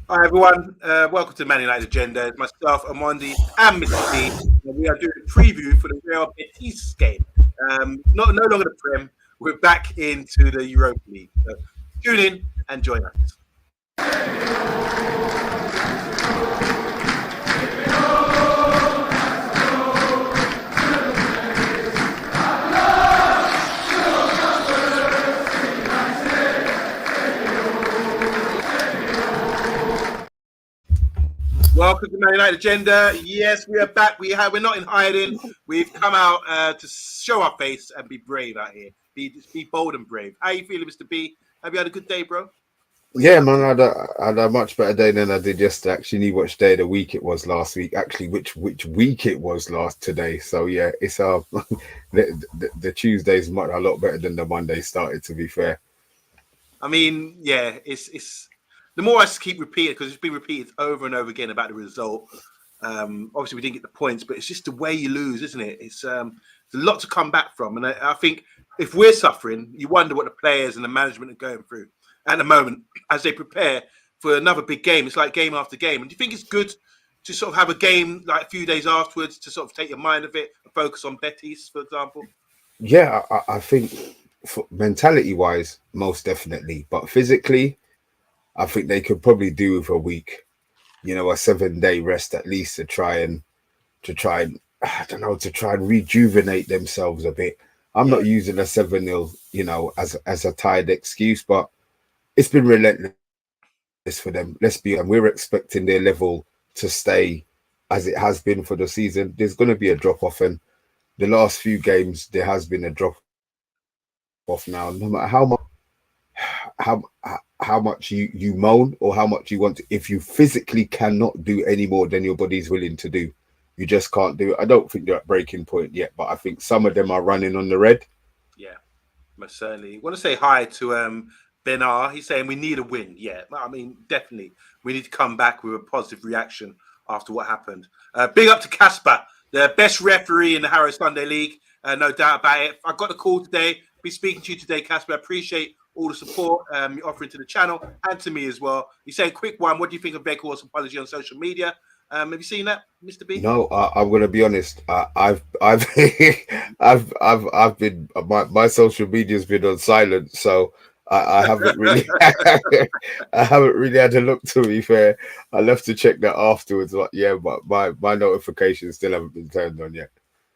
Hi everyone, welcome to Man United Agenda. It's myself, OMONDI, and Mr. B. We are doing a preview for the Real Betis game. No longer the Prem. We're back into the Europa League. So tune in and join us. Welcome to Man United Agenda. Yes, we are back. We're not in hiding. We've come out to show our face and be brave out here. Be bold and brave. How you feeling, Mr. B? Have you had a good day, bro? What you Yeah, been up man, to? I had a much better day than I did yesterday. Actually, knew which day of the week it was last week. Actually, which week it was last today. So yeah, it's the Tuesday's much a lot better than the Monday started. To be fair, I mean, yeah, it's the more I keep repeating because it's been repeated over and over again about the result. Obviously, we didn't get the points, but it's just the way you lose, isn't it? It's a lot to come back from, and I think if we're suffering, you wonder what the players and the management are going through at the moment as they prepare for another big game. It's like game after game, and do you think it's good to sort of have a game like a few days afterwards to sort of take your mind of it and focus on Betis, for example? yeah, I think mentality wise, most definitely, but physically, I think they could probably do with a week. A 7 day rest at least to try and I don't know to try and rejuvenate themselves a bit. I'm Yeah, not using a 7-0, as a tired excuse, but it's been relentless for them. Let's be and we're expecting their level to stay as it has been for the season. There's going to be a drop off, and the last few games there has been a drop off now. No matter how how much you moan or how much you want to, if you physically cannot do any more than your body's willing to do, you just can't do it. I don't think they're at breaking point yet, but I think some of them are running on the red. yeah. Most certainly. I want to say hi to Benar. He's saying we need a win. Yeah, I mean, definitely. We need to come back with a positive reaction after what happened. Big up to Casper, the best referee in the Harrow Sunday League. No doubt about it. I got the call today. Be speaking to you today, Casper. I appreciate all the support you're offering to the channel and to me as well. He's saying, quick one, what do you think of Beckhorst's apology on social media? Have you seen that, Mr. B? No, I'm gonna be honest. I've I've been my social media's been on silent, so I haven't really I haven't really had a look. To be fair, I left to check that afterwards. But yeah, but my notifications still haven't been turned on yet.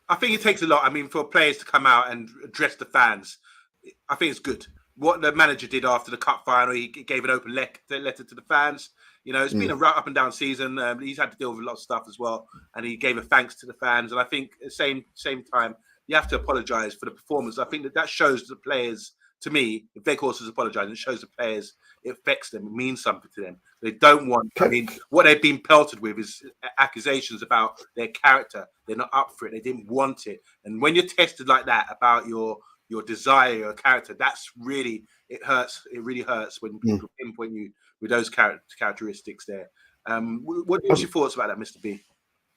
I think it takes a lot. I mean, for players to come out and address the fans, I think it's good. What the manager did after the cup final, he gave an open letter to the fans. You know, it's been Mm. a right up and down season. He's had to deal with a lot of stuff as well, and he gave a thanks to the fans. And I think at the same time, you have to apologise for the performance. I think that shows the players. To me, if Veghorst is apologising, it shows the players. It affects them. It means something to them. They don't want. I Can, mean, what they've been pelted with is accusations about their character. They're not up for it. They didn't want it. And when you're tested like that about your desire, your character, that's really it hurts. It really hurts when mm. people pinpoint you with those characteristics there. What's um, your thoughts about that, Mr. B?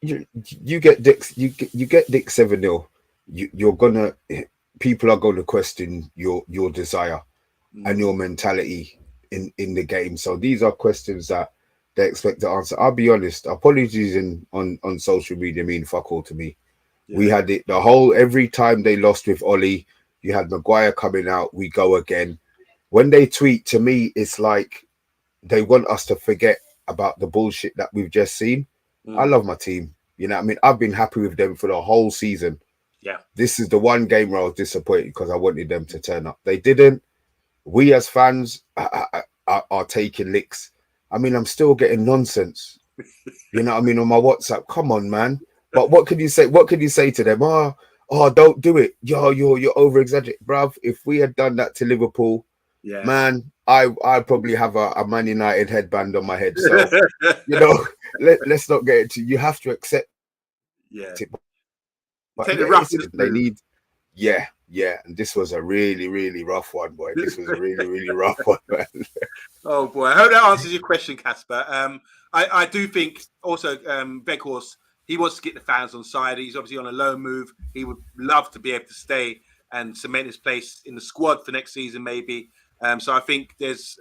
you get Dick you get Dick 7-0. You're gonna people are going to question your desire and Mm, your mentality in the game. So these are questions that they expect to answer. I'll be honest. Apologies on social media mean fuck all to me. We yeah, had it the whole every time they lost with Ollie. You had Maguire coming out. We go again. When they tweet to me, it's like they want us to forget about the bullshit that we've just seen. I mm, love my team. You know what I mean? I've been happy with them for the whole season. yeah. This is the one game where I was disappointed because I wanted them to turn up. They didn't. We as fans are taking licks. I mean, I'm still getting nonsense. You know what I mean on my WhatsApp. Come on, man. But what can you say? What can you say to them? Oh, don't do it. You're over exaggerating, bruv. If we had done that to Liverpool, Yeah. man, I probably have a Man United headband on my head. So you know, let's not get into. You have to accept Yeah. it. But Take the rough it's with the they smooth. need. Yeah. And this was a really, really rough one, boy. This was a really, really rough one, man. Oh boy, I hope that answers your question, Casper. I do think also Veghorst, he wants to get the fans on side. He's obviously on a low move. He would love to be able to stay and cement his place in the squad for next season, maybe. So I think there's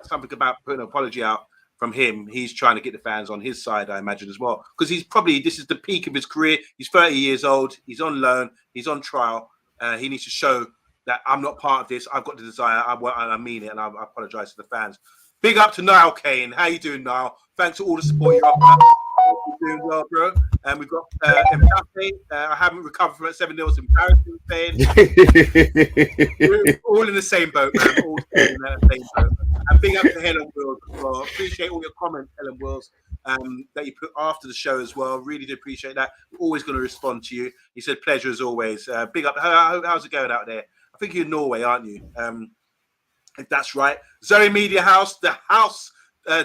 something about putting an apology out. from him, he's trying to get the fans on his side, I imagine, as well. Because this is the peak of his career. He's 30 years old. He's on loan. He's on trial. He needs to show that I'm not part of this. I've got the desire. I mean it, and I apologize to the fans. Big up to Niall Kane. How you doing, Niall? Thanks for all the support you're offering. You're doing well, bro. And we've got Mbappe. I haven't recovered from that 7-0. It's embarrassing saying. We're all in the same boat, man. All in the same boat. And big up to Helen Wills as well. Appreciate all your comments, Helen Wills, that you put after the show as well. Really do appreciate that. We're always going to respond to you. He said, pleasure as always. Big up. How's it going out there? I think you're in Norway, aren't you? If that's right. Zoe Media House, the house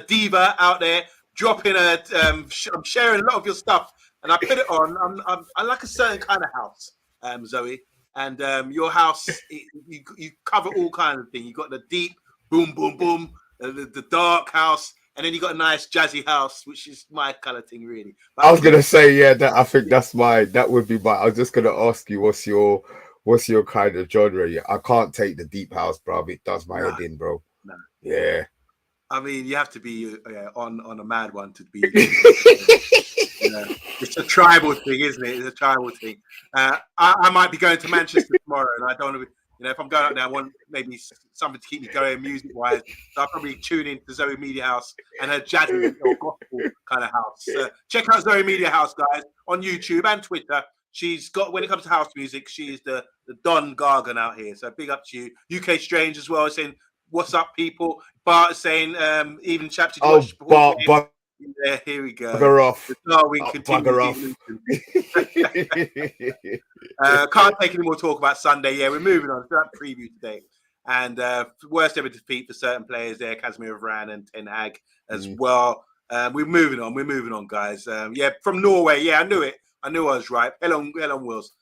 diva out there, dropping I'm sharing a lot of your stuff, and I put it on. I like a certain kind of house, Zoe, and your house, you cover all kinds of things. You got the deep boom, boom, boom, the dark house, and then you got a nice jazzy house, which is my color thing, really. But I was gonna say, yeah, I think that would be my. I was just gonna ask you, what's your kind of genre? Yeah, I can't take the deep house, bro. It does my head in, bro. No. Yeah. I mean, you have to be on a mad one to be. It's a tribal thing, isn't it? It's a tribal thing. I might be going to Manchester tomorrow, and I don't want to. If I'm going out there, I want maybe something to keep me going music-wise. So I'll probably tune in to Zoe Media House and her jazzy or gospel kind of house. Check out Zoe Media House, guys, on YouTube and Twitter. She's got, when it comes to house music, she's the Don Gargan out here. So big up to you. UK Strange as well, saying, what's up, people? Bart is saying, even chaps. Bart. Yeah, here we go. Bugger off. Bugger off. Can't take any more talk about Sunday. Yeah, we're moving on to that preview today. And worst ever defeat for certain players there, Casemiro, Varane, and Ten Hag as well. We're moving on, guys. From Norway. Yeah, I knew it. I knew I was right. Helen Wills.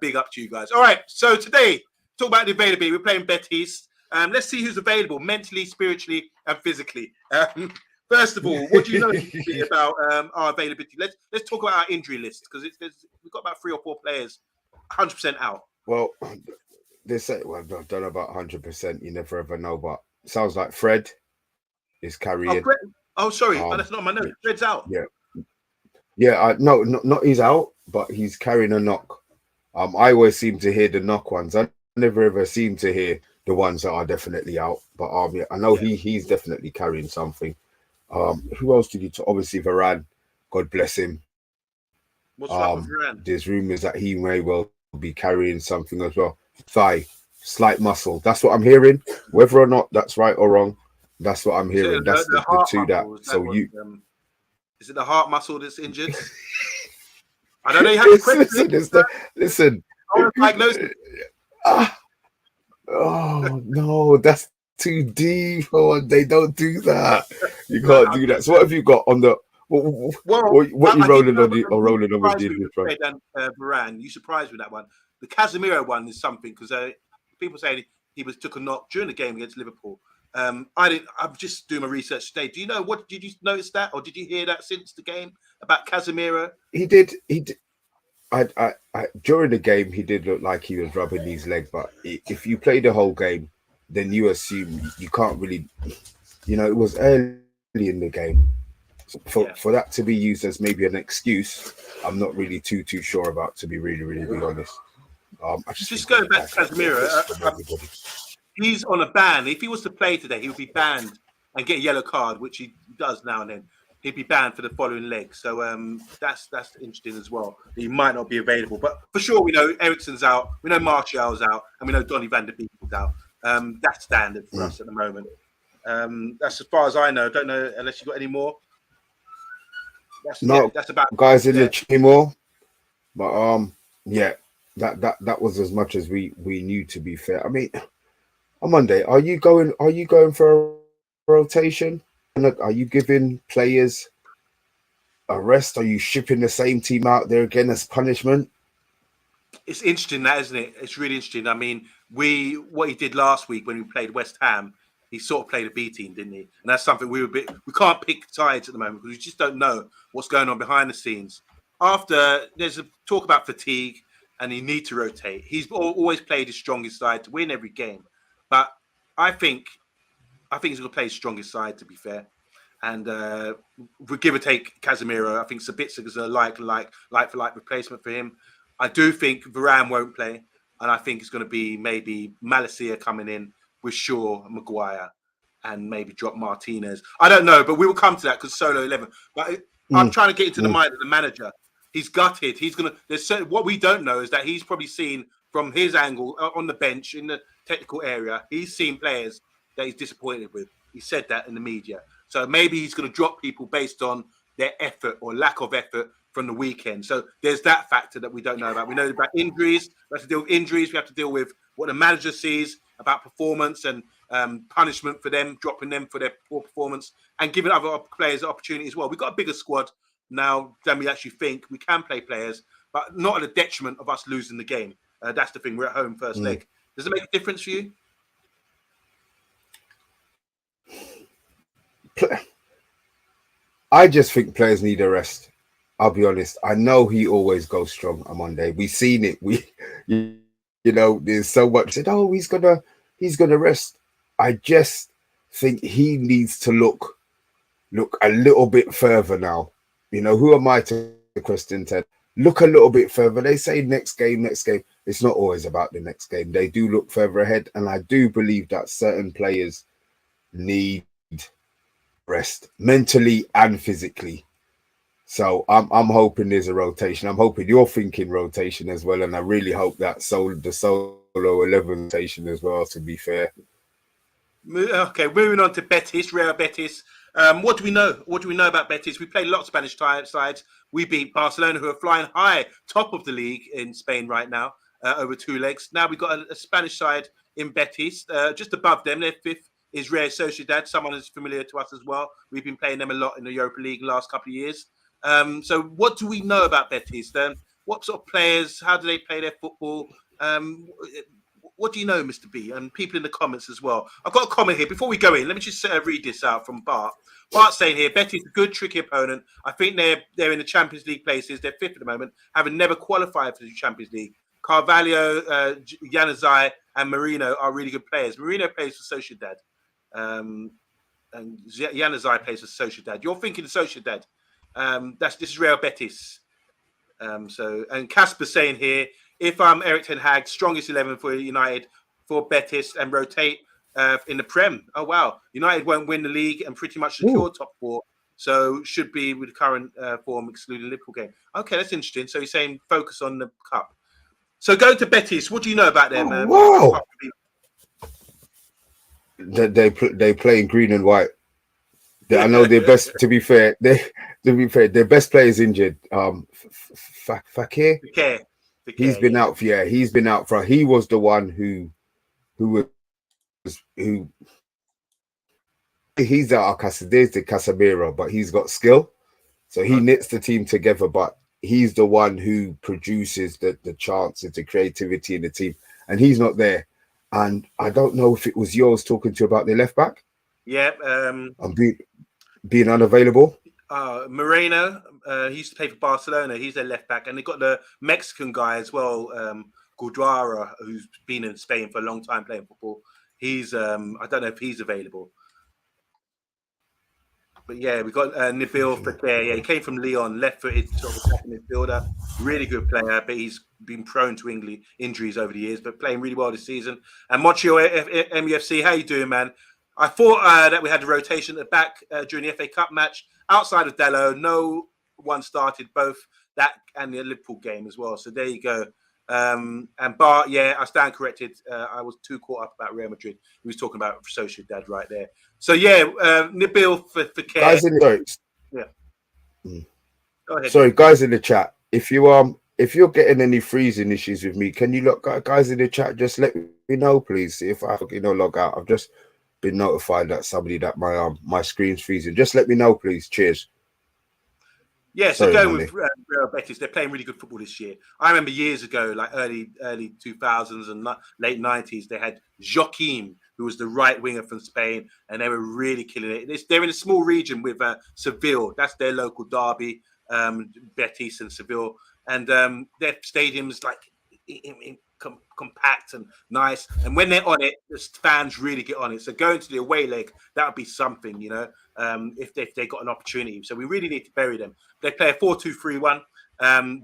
Big up to you guys. All right, so today, talk about the availability. We're playing Betis. Let's see who's available mentally, spiritually, and physically. First of all, what do you know about our availability? Let's talk about our injury list, because we've got about 3 or 4 players 100% out. Well, they say, I don't know about 100%. You never ever know, but it sounds like Fred is carrying. Sorry, that's not my note. Fred's out. Yeah. No, not he's out, but he's carrying a knock. I always seem to hear the knock ones. I never ever seem to hear the ones that are definitely out. But I know he's definitely carrying something. Who else did you talk? Obviously Varane, God bless him. What's up with Varane? There's rumors that he may well be carrying something as well. Thigh, slight muscle. That's what I'm hearing. Whether or not that's right or wrong, that's what I'm hearing. That's the two that. So is it the heart muscle that's injured? I don't know. You have to question. Listen. I want to diagnose it. Oh no, that's too deep. Oh, they don't do that. You can't do that. So what have you got on the? What are you rolling on with the Varane? You surprised with that one. The Casemiro one is something, because people say he took a knock during the game against Liverpool. I'm just doing my research today. Do you know what? Did you notice that, or did you hear that since the game about Casemiro? He did. I during the game he did look like he was rubbing his leg, but if you play the whole game, then you assume you can't really, it was early in the game. So for that to be used as maybe an excuse, I'm not really too sure about, to be really, really be honest. I just going back to Casemiro, he's on a ban. If he was to play today, he would be banned and get a yellow card, which he does now and then. He'd be banned for the following leg. So that's interesting as well. He might not be available, but for sure we know Eriksen's out, we know Martial's out, and we know Donny van der Beek is out. That's standard for us at the moment. That's as far as I know. Don't know unless you've got any more. That's about guys in the team more. But that was as much as we knew, to be fair. I mean, on Monday, are you going for a rotation? Are you giving players a rest? Are you shipping the same team out there again as punishment? It's interesting, that, isn't it? It's really interesting. I mean, what he did last week when we played West Ham, he sort of played a B team, didn't he? And that's something we can't pick sides at the moment, because we just don't know what's going on behind the scenes. There's a talk about fatigue and you need to rotate. He's always played his strongest side to win every game. But I think he's going to play his strongest side, to be fair. And we give or take Casemiro. I think Sabitzer is a like for like replacement for him. I do think Varane won't play, and I think it's going to be maybe Malacia coming in with Shaw, Maguire, and maybe drop Martinez. I don't know, but we will come to that because solo 11. But I'm trying to get into the mind of the manager. He's gutted. He's gonna. There's what we don't know is that he's probably seen from his angle on the bench in the technical area. He's seen players that he's disappointed with. He said that in the media. So maybe he's going to drop people based on their effort or lack of effort from the weekend. So there's that factor that we don't know about. We know about injuries. We have to deal with injuries. We have to deal with what the manager sees about performance and punishment for them, dropping them for their poor performance and giving other players the opportunity as well. We've got a bigger squad now than we actually think. We can play players, but not at the detriment of us losing the game. That's the thing. We're at home first leg. Does it make a difference for you? I just think players need a rest. I'll be honest. I know he always goes strong on Monday. We've seen it. You know, there's so much said, oh, he's gonna rest. I just think he needs to look a little bit further now. You know, who am I to question Ted? Look a little bit further. They say next game. It's not always about the next game. They do look further ahead, and I do believe that certain players need rest mentally and physically. So I'm hoping there's a rotation. I'm hoping you're thinking rotation as well, and I really hope that the solo 11 rotation as well, to be fair. Okay, moving on to Betis, Real Betis. What do we know? What do we know about Betis? We played a lot of Spanish sides. We beat Barcelona, who are flying high, top of the league in Spain right now, over 2 legs. Now we've got a Spanish side in Betis, just above them. They're 5th. Is Real Sociedad, someone who's familiar to us as well. We've been playing them a lot in the Europa League the last couple of years. So what do we know about Betis? What sort of players? How do they play their football? What do you know, Mr. B? And people in the comments as well. I've got a comment here. Before we go in, let me just read this out from Bart. Bart's saying here, Betis a good, tricky opponent. I think they're in the Champions League places. They're 5th at the moment, having never qualified for the Champions League. Carvalho, Januzaj, and Marino are really good players. Marino plays for Sociedad. And Januzaj plays for Sociedad. You're thinking of Sociedad. This is Real Betis. And Casper's saying here, if I'm Eric Ten Hag, strongest 11 for United for Betis and rotate in the Prem. Oh wow, United won't win the league and pretty much secure top 4. So should be with the current form, excluding Liverpool game. Okay, that's interesting. So he's saying focus on the cup. So go to Betis. What do you know about them? Wow. They play in green and white. I know their best. To be fair, their best player is injured. Fakir. He's been out. Yeah, he's been out for. He was the one who. He's our there's the Casemiro, but he's got skill, so he knits the team together. But he's the one who produces the chances, the creativity in the team, and he's not there. And I don't know if it was yours talking to you about the left back. Yeah. I'm being unavailable. Moreno, he used to play for Barcelona. He's their left back, and they've got the Mexican guy as well, Guardado, who's been in Spain for a long time playing football. He's I don't know if he's available. But yeah, we got Nabil Fekir. Yeah, he came from Lyon, left-footed sort of attacking midfielder. Really good player, but he's been prone to injuries over the years, but playing really well this season. And Montreal MUFC, how you doing, man? I thought that we had the rotation at the back during the FA Cup match. Outside of Dalot, no one started both that and the Liverpool game as well. So there you go. And Bart, yeah, I stand corrected. I was too caught up about Real Madrid. He was talking about Sociedad right there. So yeah, Nabil Fekir. Guys in the Go ahead. Sorry, guys in the chat. If you're getting any freezing issues with me, can you look, guys in the chat? Just let me know, please. If I log out, I've just been notified that my screen's freezing. Just let me know, please. Cheers. Yeah, so going with Real Betis, they're playing really good football this year. I remember years ago, like early 2000s and late 90s, they had Joaquim, who was the right winger from Spain, and they were really killing it. They're in a small region with Seville. That's their local derby, Betis and Seville. And their stadiums, like compact and nice. And when they're on it, the fans really get on it. So going to the away leg, that would be something, if they got an opportunity. So we really need to bury them. They play a 4-2-3-1.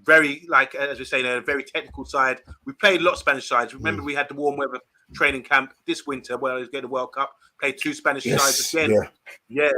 Very, as we're saying, a very technical side. We played a lot of Spanish sides. Remember, we had the warm weather training camp this winter where I was getting the World Cup. Played 2 Spanish sides again. Yeah,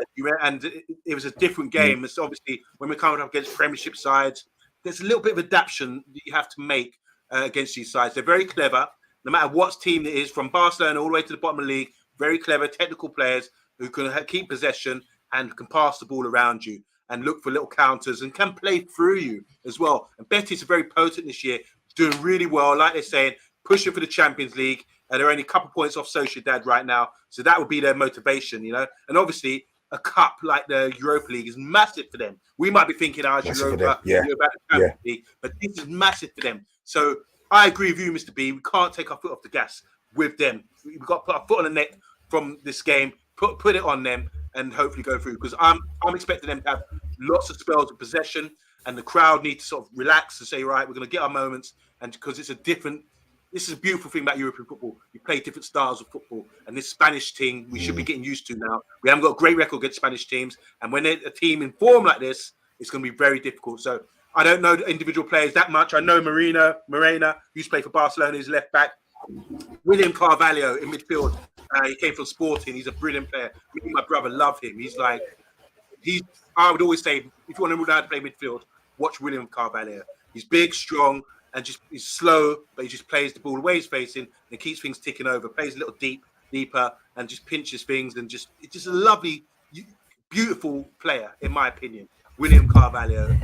and it was a different game. It's obviously when we're coming up against Premiership sides, there's a little bit of adaptation that you have to make against these sides. They're very clever, no matter what team it is, from Barcelona all the way to the bottom of the league. Very clever, technical players who can keep possession and can pass the ball around you and look for little counters and can play through you as well. And Betis are very potent this year, doing really well, like they're saying, pushing for the Champions League. They're only a couple points off Sociedad right now, so that would be their motivation, And obviously, a cup like the Europa League is massive for them. We might be thinking, Europa, about the Champions League, but this is massive for them. So I agree with you, Mr. B. We can't take our foot off the gas with them. We've got to put our foot on the neck from this game, put it on them, and hopefully go through. Because I'm expecting them to have lots of spells of possession, and the crowd need to sort of relax and say, right, we're going to get our moments, and because it's a different. This is a beautiful thing about European football. You play different styles of football. And this Spanish team, we should be getting used to now. We haven't got a great record against Spanish teams. And when they're a team in form like this, it's going to be very difficult. So I don't know the individual players that much. I know Morena, who used to play for Barcelona, who's left back. William Carvalho in midfield. He came from Sporting. He's a brilliant player. Me and my brother love him. I would always say, if you want to know how to play midfield, watch William Carvalho. He's big, strong, and he's slow, but he just plays the ball the way he's facing and keeps things ticking over, plays a little deeper, and just pinches things, and it's just a lovely, beautiful player, in my opinion. William Carvalho.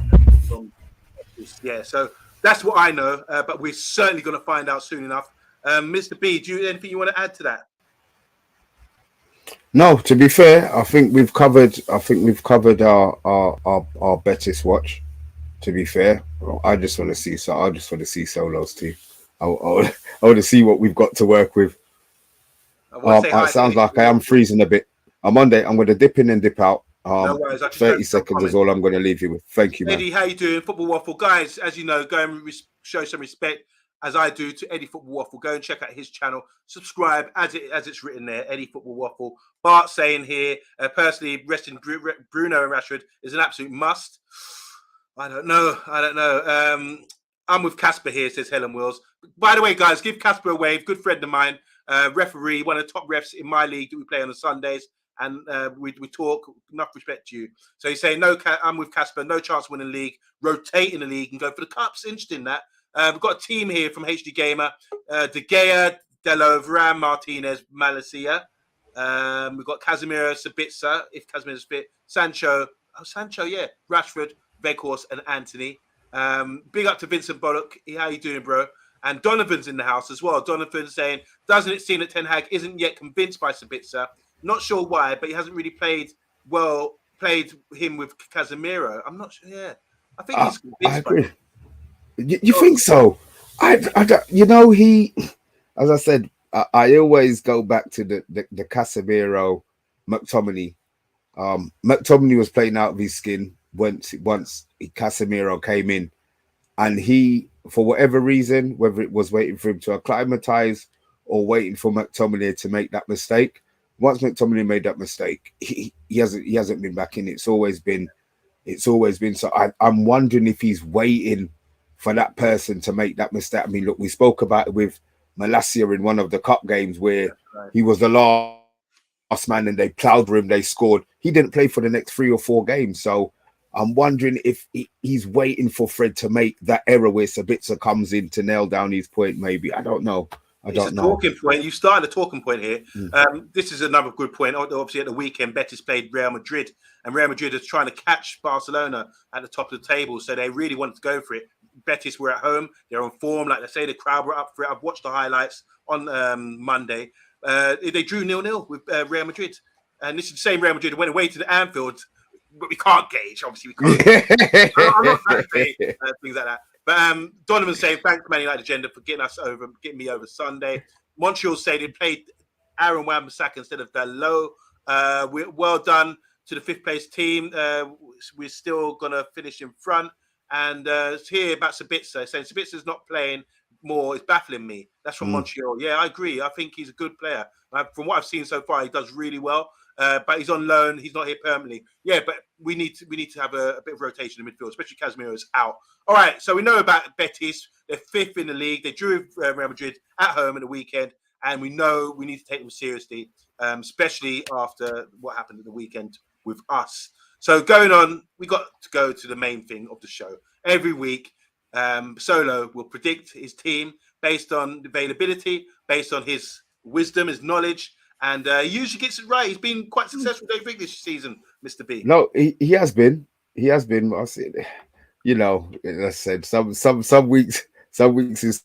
So that's what I know, but we're certainly going to find out soon enough. Mr. B, anything you want to add to that? No, to be fair, I think we've covered our Betis watch. To be fair, I just want to see Solo's too. I want to see what we've got to work with. It sounds like I am freezing a bit. I'm going to dip in and dip out. No worries, 30 seconds is all I'm going to leave you with. Thank you, man. Eddie, how you doing? Football Waffle. Guys, as you know, go and show some respect, as I do, to Eddie Football Waffle. Go and check out his channel. Subscribe, as it's written there, Eddie Football Waffle. Bart saying here, personally, resting Bruno and Rashford is an absolute must. I don't know. I'm with Casper here, says Helen Wills. By the way, guys, give Casper a wave. Good friend of mine, referee, one of the top refs in my league that we play on the Sundays. And we talk, enough respect to you. So he's saying, no, I'm with Casper, no chance of winning the league, rotate in the league and go for the cups. Interesting that. We've got a team here from HD Gamer, De Gea, Delo, Varane, Martinez, Malacia. We've got Casemiro, Sabitzer, if Casemiro's fit, Sancho, Rashford, Weghorst and Anthony. Big up to Vincent Bullock. How you doing, bro? And Donovan's in the house as well. Donovan saying, doesn't it seem that Ten Hag isn't yet convinced by Sabitzer? Not sure why, but he hasn't really played him with Casemiro. I'm not sure. Yeah, I think he's convinced. I agree. You think so? He, as I said, I always go back to the Casemiro McTominay. McTominay was playing out of his skin once Casemiro came in, and he, for whatever reason, whether it was waiting for him to acclimatize or waiting for McTominay to make that mistake, once McTominay made that mistake, he hasn't been back in. It's always been. So I'm wondering if he's waiting for that person to make that mistake. I mean, look, we spoke about it with Malacia in one of the cup games where he was the last man and they plowed him, they scored. He didn't play for the next 3 or 4 games. So I'm wondering if he's waiting for Fred to make that error where Sabitzer comes in to nail down his point. Maybe, I don't know. It's a talking point. You started a talking point here. This is another good point. Obviously, at the weekend, Betis played Real Madrid, and Real Madrid is trying to catch Barcelona at the top of the table, so they really wanted to go for it. Betis were at home. They're on form. Like they say, the crowd were up for it. I've watched the highlights on Monday. They drew 0-0 with Real Madrid. And this is the same Real Madrid that went away to the Anfield, but we can't gauge. Obviously, we can't. I'm not trying to say things like that. But Donovan's saying, thanks, Man United Agenda, for getting me over Sunday. Montreal say they played Aaron Wan-Bissaka instead of Dalot. Well done to the 5th place team. We're still going to finish in front. And here about Sabitzer, saying Sabitzer's not playing. more is baffling me. That's from Montreal. Yeah, I agree. I think he's a good player. From what I've seen so far, he does really well. But he's on loan. He's not here permanently. Yeah, but we need to have a bit of rotation in midfield, especially Casemiro's out. All right, so we know about Betis. They're 5th in the league. They drew Real Madrid at home at the weekend, and we know we need to take them seriously, especially after what happened at the weekend with us. So going on, we got to go to the main thing of the show. Every week, Solo will predict his team based on availability, based on his wisdom, his knowledge, and he usually gets it right. He's been quite successful, don't you think, this season, Mr. B? No, he has been. He has been. I said, you know, as I said, some weeks is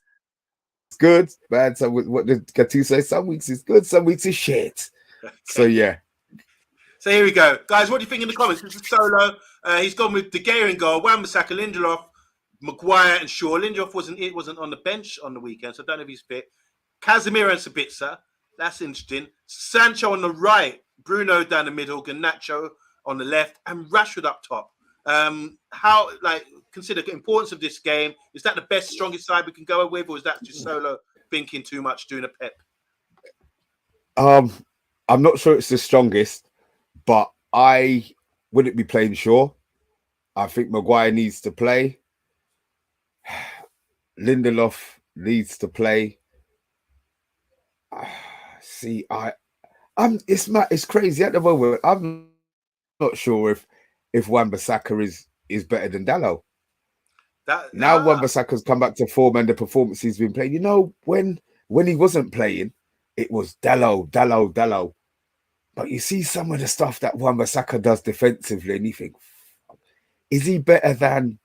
good, bad. Some, what did Katu say? Some weeks is good, some weeks is shit. Okay. So yeah. So here we go, guys. What do you think in the comments? This is Solo. He's gone with De Gea in goal, Wan-Bissaka, Lindelof, Maguire, and Shaw. Lindelof wasn't on the bench on the weekend, so I don't know if he's fit. Casemiro and Sabitzer. That's interesting. Sancho on the right, Bruno down the middle, Garnacho on the left, and Rashford up top. How, consider the importance of this game? Is that the best, strongest side we can go with, or is that just Solo thinking too much, doing a pep? I'm not sure it's the strongest, but I wouldn't be playing Shaw. I think Maguire needs to play. Lindelof needs to play. See, it's crazy at the moment. I'm not sure if Wan-Bissaka is better than Dalot. Now Wan-Bissaka's come back to form and the performance he's been playing. You know, when he wasn't playing, it was Dalot. But you see some of the stuff that Wan-Bissaka does defensively, and you think, is he better than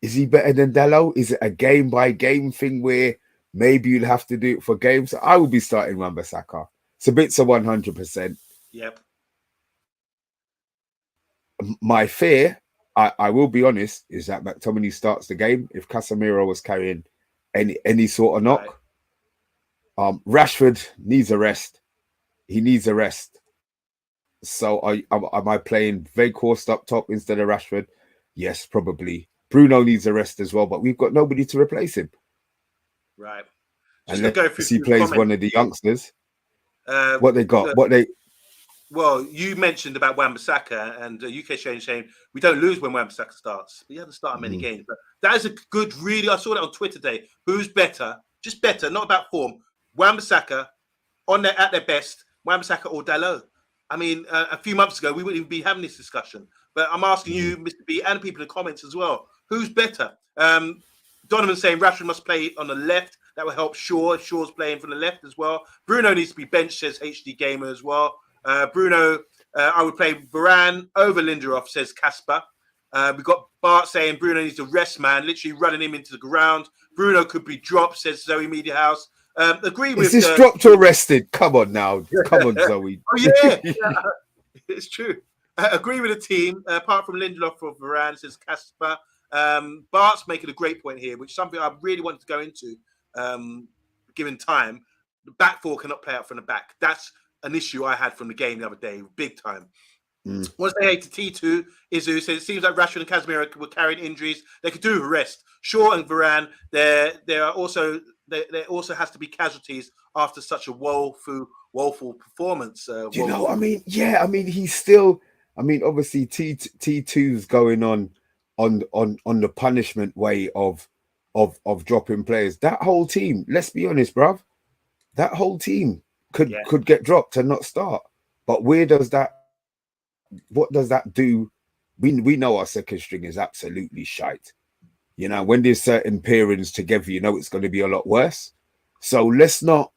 Dalot? Is it a game by game thing where maybe you'll have to do it for games? So I will be starting Wan-Bissaka. Sabitzer 100%. Yep. My fear, I will be honest, is that McTominay starts the game if Casemiro was carrying any sort of knock. Right. Rashford needs a rest. He needs a rest. So am I playing Weghorst up top instead of Rashford? Yes, probably. Bruno needs a rest as well, but we've got nobody to replace him. Right. Unless he plays one of the youngsters. What they got? Well, you mentioned about Wan-Bissaka and UK saying we don't lose when Wan-Bissaka starts. He hasn't started many games, but that is a good, really. I saw that on Twitter today. Who's better? Just better, not about form. Wan-Bissaka at their best, Wan-Bissaka or Dalot. I mean, a few months ago we wouldn't even be having this discussion. But I'm asking you, Mr. B, and people in the comments as well. Who's better? Donovan saying Rashford must play on the left. That will help Shaw if Shaw's playing from the left as well. Bruno needs to be benched, says HD Gamer as well. Bruno, I would play Varane over Lindelof, says Casper. We've got Bart saying Bruno needs to rest, man, literally running him into the ground. Bruno could be dropped, says Zoe Media House. Agree with... Is this dropped or rested? Come on now. Come on, Zoe. Oh, yeah. It's true. Agree with the team, apart from Lindelof or Varane, says Casper. Bart's making a great point here, which is something I really wanted to go into, given time. The back four cannot play out from the back. That's an issue I had from the game the other day, big time. Once they hate to T2, Izu says it seems like Rashford and Casemiro were carrying injuries. They could do a rest. Shaw and Varane, there also has to be casualties after such a woeful performance. He's still. I mean, obviously T2's going on the punishment way of dropping players. That whole team, let's be honest, bruv, that whole team could get dropped and not start. But what does that do? We know our second string is absolutely shite. You know, when there's certain pairings together, you know it's going to be a lot worse. So let's not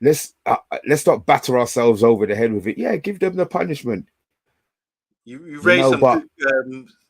batter ourselves over the head with it. Yeah, give them the punishment. You raised some good,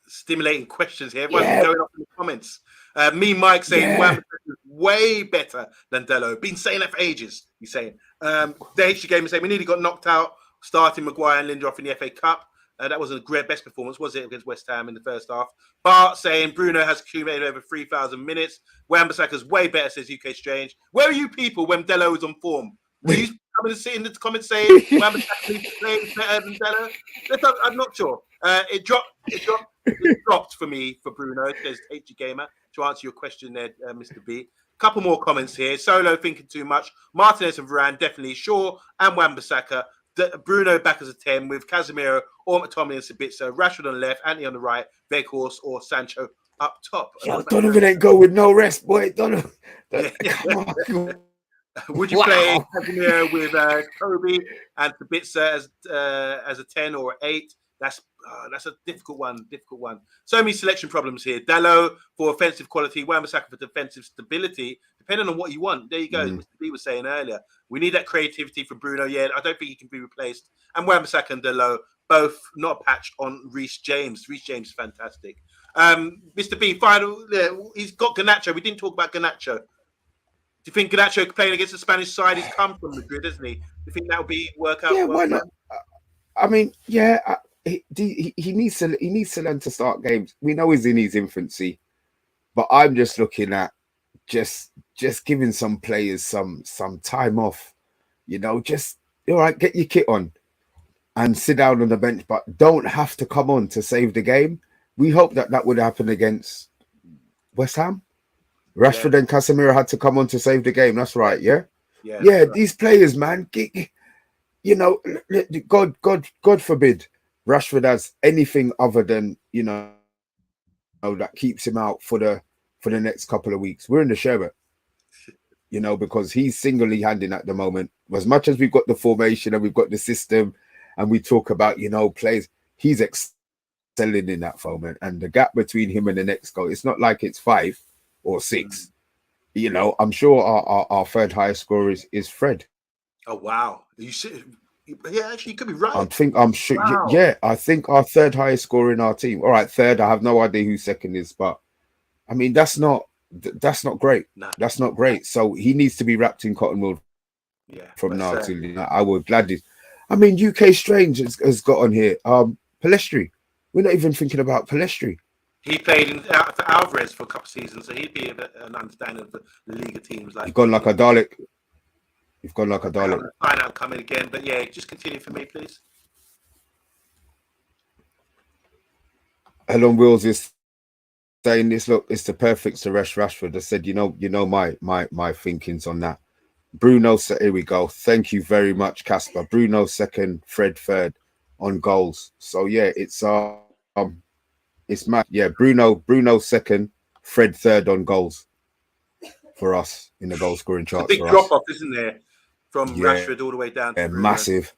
stimulating questions here. Everyone's going off in the comments. Mike saying Wan-Bissaka is way better than Dalot. Been saying that for ages. He's saying. The HG Gamer saying we nearly got knocked out starting Maguire and Lindelof in the FA Cup. That wasn't a great best performance, was it, against West Ham in the first half? Bart saying Bruno has accumulated over 3,000 minutes. Wan-Bissaka's way better, says UK Strange. Where are you people when Dalot was on form? Were you coming to sit in the comments saying Wan-Bissaka needs to play better than Dalot? I'm not sure. It dropped for me for Bruno, says HG Gamer, to answer your question there, Mr. B. Couple more comments here. Solo thinking too much. Martinez and Varane definitely. Shaw and Wan-Bissaka. Bruno back as a 10 with Casemiro or McTominay and Sabitzer. Rashford on the left, Anthony on the right, Weghorst or Sancho up top. Yo, Donovan ain't go with no rest, boy. Donovan, Yeah. come on. Would you play Casemiro with Kobe and Sabitzer as a 10 or 8? That's a difficult one. So many selection problems here. Dalot for offensive quality, Wan-Bissaka for defensive stability, depending on what you want. There you go. As Mr. B was saying earlier, we need that creativity from Bruno. Yeah, I don't think he can be replaced. And Wan-Bissaka and Dalot both not patched on Reece James. Reece James is fantastic. Mr. B, final. He's got Garnacho. We didn't talk about Garnacho. Do you think Garnacho playing against the Spanish side? He's come from Madrid, isn't he? Do you think that will be work out? Yeah, why not? I mean, yeah. He needs to learn to start games. We know he's in his infancy, but I'm just looking at just giving some players some time off. You know, just all right, get your kit on and sit down on the bench, but don't have to come on to save the game. We hope that would happen against West Ham. Rashford and Casemiro had to come on to save the game. That's right. Yeah. Right. These players, man. You know, God forbid Rashford has anything other than, you know, that keeps him out for the next couple of weeks. We're in the sherbet, you know, because he's single-handed at the moment. As much as we've got the formation and we've got the system and we talk about, you know, plays, he's excelling in that moment. And the gap between him and the next goal, it's not like it's 5 or 6. You know, I'm sure our third highest scorer is Fred. Oh, wow. You see, yeah, actually, you could be right. I'm sure. Wow. Yeah, I think our third highest scorer in our team. All right, third. I have no idea who second is, but I mean that's not great. No. That's not great. So he needs to be wrapped in cotton wool. Yeah, from now to I would gladly. I mean, UK Strange has got on here. Pellistri. We're not even thinking about Pellistri. He played for Alvarez for a couple of seasons, so he'd be an understanding of the Liga teams. Like he's gone like a Dalek. You've gone like a Dalek. Find out coming again, but yeah, just continue for me, please. Helen Wills is saying this. Look, it's the perfect Suresh Rashford. I said, you know my thinkings on that. Bruno, here we go. Thank you very much, Casper. Bruno second, Fred third on goals. So yeah, it's mad. Yeah, Bruno second, Fred third on goals for us in the goal scoring chart. Big drop off, isn't there? From Rashford all the way down to massive.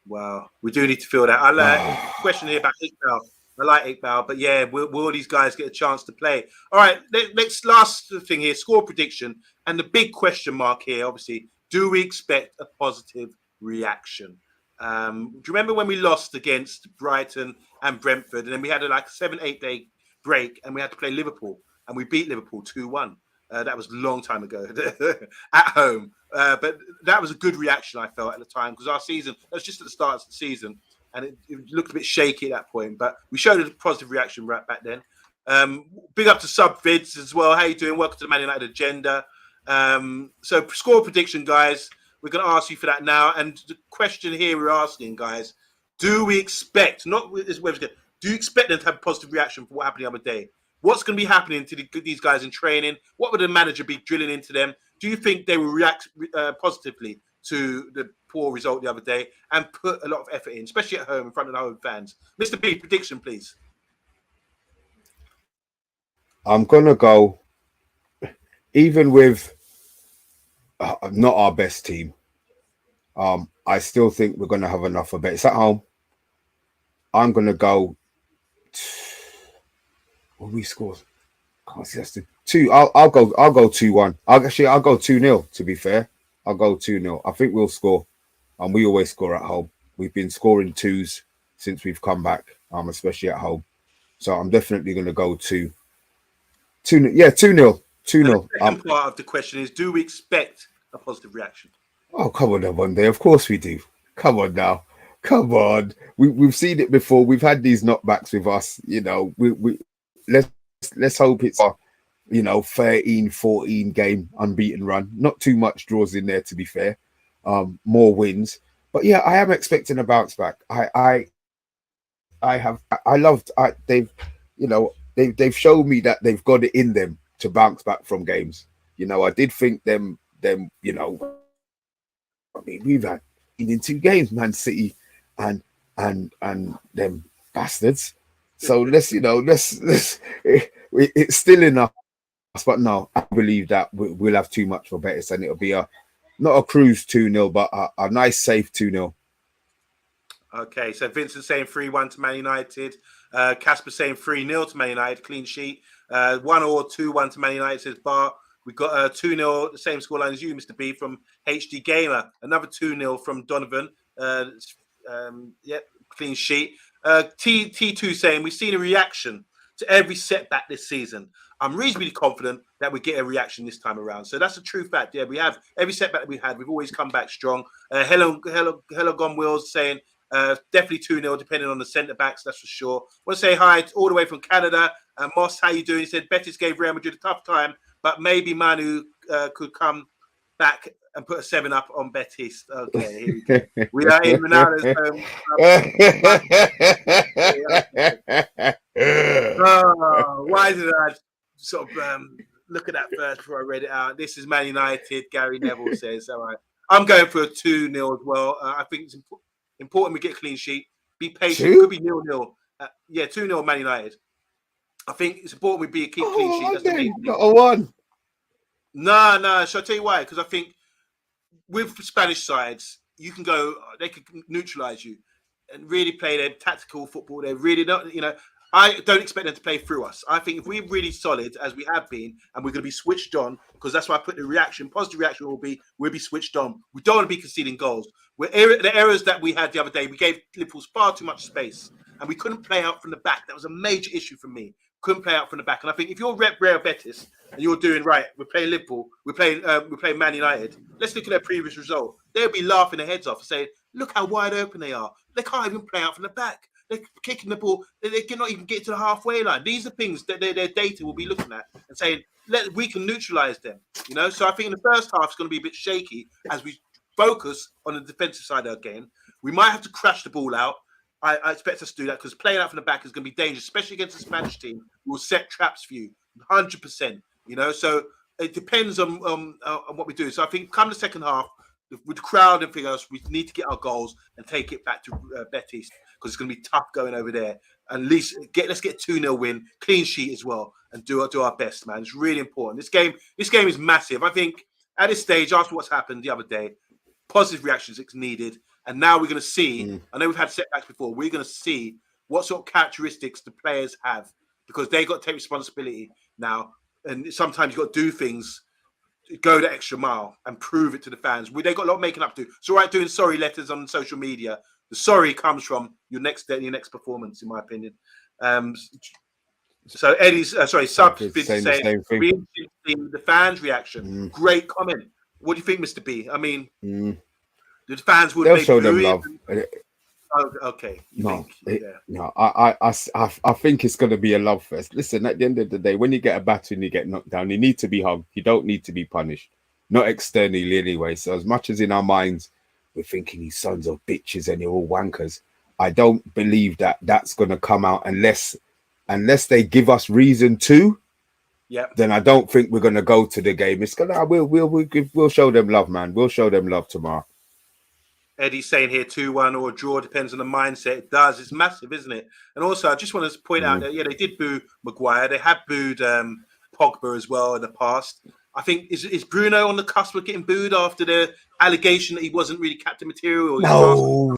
Wow, we do need to feel that. I like question here about Iqbal. I like Iqbal, but yeah, will all these guys get a chance to play? All right, next last thing here, score prediction, and the big question mark here, obviously, do we expect a positive reaction? Do you remember when we lost against Brighton and Brentford, and then we had a 7-8 day break, and we had to play Liverpool, and we beat Liverpool 2-1. That was a long time ago at home. But that was a good reaction, I felt, at the time, because our season, that was just at the start of the season, and it looked a bit shaky at that point. But we showed a positive reaction right back then. Big up to Sub Vids as well. How you doing? Welcome to the Man United Agenda. So score prediction, guys. We're going to ask you for that now. And the question here we're asking, guys, do we expect, do you expect them to have a positive reaction for what happened the other day? What's going to be happening to these guys in training? What would the manager be drilling into them? Do you think they will react positively to the poor result the other day and put a lot of effort in, especially at home in front of the home fans? Mr. B, prediction, please. I'm going to go, even with not our best team, I still think we're going to have enough of it. It's at home. I'm going to go... What we scored? Can't see that's the 2. I'll go 2-1. I'll go 2-0. To be fair, I'll go 2-0. I think we'll score, and we always score at home. We've been scoring 2s since we've come back, especially at home. So I'm definitely going to go 2-0. Yeah, 2-0. 2-0. The second part of the question is: do we expect a positive reaction? Oh, come on, now, one day. Of course we do. Come on now. Come on. We've seen it before. We've had these knockbacks with us. You know, let's hope it's a 13-14 game unbeaten run. Not too much draws in there, to be fair. More wins. But yeah, I am expecting a bounce back. They've shown me that they've got it in them to bounce back from games. I did think them, I mean, we've had in 2 games, Man City and them bastards. So it's still in us, but no, I believe that we'll have too much for Betis, and it'll be not a cruise 2-0, but a nice safe 2-0. Okay, so Vincent saying 3-1 to Man United. Casper saying 3-0 to Man United, clean sheet. 1 or 2-1 to Man United, says Bart. We got 2-0, the same scoreline as you, Mr. B, from HD Gamer. Another 2-0 from Donovan. Clean sheet. T2 saying we've seen a reaction to every setback this season. I'm reasonably confident that we get a reaction this time around. So that's a true fact. Yeah, we have every setback that we've had. We've always come back strong. Hello Gone Wills saying definitely 2-0, depending on the centre backs, that's for sure. I want to say hi all the way from Canada. Moss, how you doing? He said Betis gave Real Madrid a tough time, but maybe Manu could come back and put a 7-up on Betis. Okay, here we go. We are in Ronaldo's home. Why did I sort of look at that first before I read it out? This is Man United. Gary Neville says, all right. I'm going for a 2-0 as well. I think it's important we get a clean sheet. Be patient. It could be 0-0. 2-0 Man United. I think it's important we keep clean sheet. That's the main thing. Not a 1. No. Shall I tell you why? Because I think with Spanish sides, they can neutralise you and really play their tactical football. They really don't, I don't expect them to play through us. I think if we're really solid, as we have been, and we're going to be switched on, because that's why I put the positive reaction we'll be switched on. We don't want to be conceding goals. The errors that we had the other day, we gave Liverpool far too much space, and we couldn't play out from the back. That was a major issue for me. Couldn't play out from the back. And I think if you're Real Betis and you're doing right, we're playing Liverpool, we're playing Man United. Let's look at their previous result. They'll be laughing their heads off and saying, look how wide open they are. They can't even play out from the back. They're kicking the ball. They cannot even get to the halfway line. These are things that their data will be looking at and saying, we can neutralise them. So I think in the first half, it's going to be a bit shaky as we focus on the defensive side of our game. We might have to crash the ball out. I expect us to do that because playing out from the back is going to be dangerous, especially against the Spanish team who will set traps for you, 100%. So it depends on what we do. So I think come the second half, with the crowd and everything else, we need to get our goals and take it back to Betis because it's going to be tough going over there. At least let's get 2-0 win, clean sheet as well, and do our best, man. It's really important. This game is massive. I think at this stage, after what's happened the other day, positive reactions is needed. And now we're going to see, I know we've had setbacks before, we're going to see what sort of characteristics the players have because they've got to take responsibility now. And sometimes you've got to do things, go the extra mile and prove it to the fans. They've got a lot of making up to. It's all right doing sorry letters on social media. The sorry comes from your next performance, in my opinion. So Eddie's, Sub is saying, we interested the fans' reaction. Great comment. What do you think, Mr. B? I mean... The fans would they'll show them love. Okay. I think it's going to be a love fest. Listen, at the end of the day, when you get a batter and you get knocked down, you need to be hugged. You don't need to be punished, not externally anyway. So as much as in our minds we're thinking these sons of bitches and they're all wankers, I don't believe that that's going to come out unless they give us reason to. Yeah. Then I don't think we're going to go to the game. It's gonna we'll show them love, man. We'll show them love tomorrow. Eddie's saying here 2-1 or a draw, depends on the mindset. It does. It's massive, isn't it? And also, I just want to point out that, they did boo Maguire. They have booed Pogba as well in the past. I think, is Bruno on the cusp of getting booed after the allegation that he wasn't really captain material? Or no.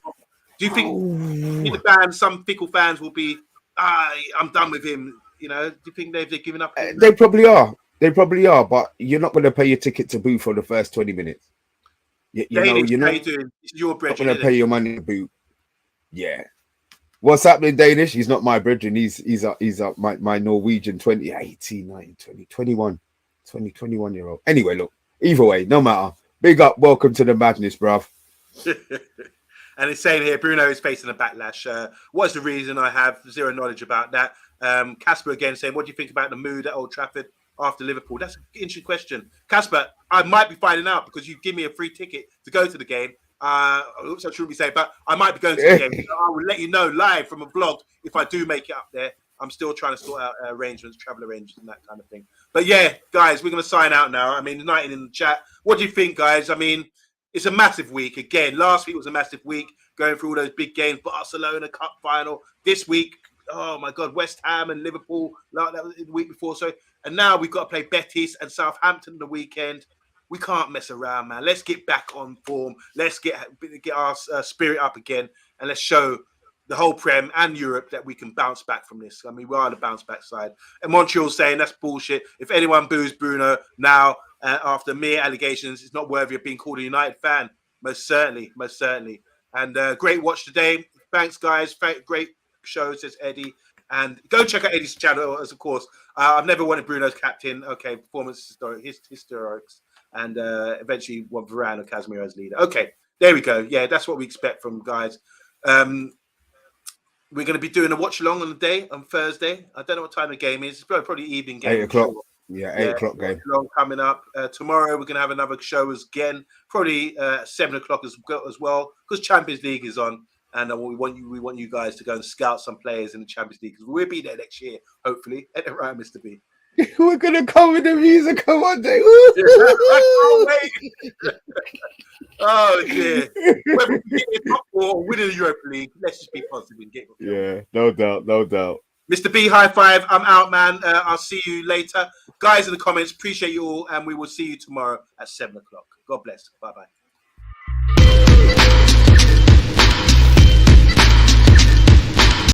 Do you think some fickle fans will be, I'm done with him? Do you think they've given up? They probably are. But you're not going to pay your ticket to boo for the first 20 minutes. You're not going to pay your money to boot. Yeah. What's happening, Danish? He's not my brethren. He's my Norwegian 2018, 19, 20, 21 year old. Anyway, look, either way, no matter. Big up. Welcome to the madness, bruv. And it's saying here, Bruno is facing a backlash. What's the reason? I have zero knowledge about that. Casper again saying, what do you think about the mood at Old Trafford after Liverpool? That's an interesting question. Casper, I might be finding out because you give me a free ticket to go to the game. I shouldn't be saying, but I might be going to the game. So I will let you know live from a vlog if I do make it up there. I'm still trying to sort out arrangements, travel arrangements, and that kind of thing. But yeah, guys, we're going to sign out now. I mean, United in the chat. What do you think, guys? I mean, it's a massive week. Again, last week was a massive week, going through all those big games. Barcelona Cup final. This week, oh my God, West Ham and Liverpool. Like that was the week before. So, and now we've got to play Betis and Southampton the weekend. We can't mess around, man. Let's get back on form. Let's get our spirit up again, and let's show the whole Prem and Europe that we can bounce back from this. I mean, we are the bounce back side. And Montreal's saying that's bullshit. If anyone boos Bruno now after mere allegations, it's not worthy of being called a United fan. Most certainly, most certainly. And great watch today. Thanks, guys. Great show, says Eddie. And go check out Eddie's channel, as of course. I've never wanted Bruno's captain. Okay, performance historics. And eventually want Varane or Casemiro as leader. Okay, there we go. Yeah, that's what we expect from guys. We're going to be doing a watch along on the day on Thursday. I don't know what time the game is. It's probably evening game. 8 o'clock. Yeah, 8 o'clock game. Coming up tomorrow. We're going to have another show again, probably 7 o'clock as well, because Champions League is on, and we want you guys to go and scout some players in the Champions League because we'll be there next year, hopefully. Ain't it right, Mr. B? We're gonna come with the music on one day. Oh dear. Whether we get top or winning the Europa League, let's just be positive and get. Yeah, no doubt, no doubt. Mr. B, high five. I'm out, man. I'll see you later, guys. In the comments, appreciate you all, and we will see you tomorrow at 7 o'clock. God bless. Bye bye.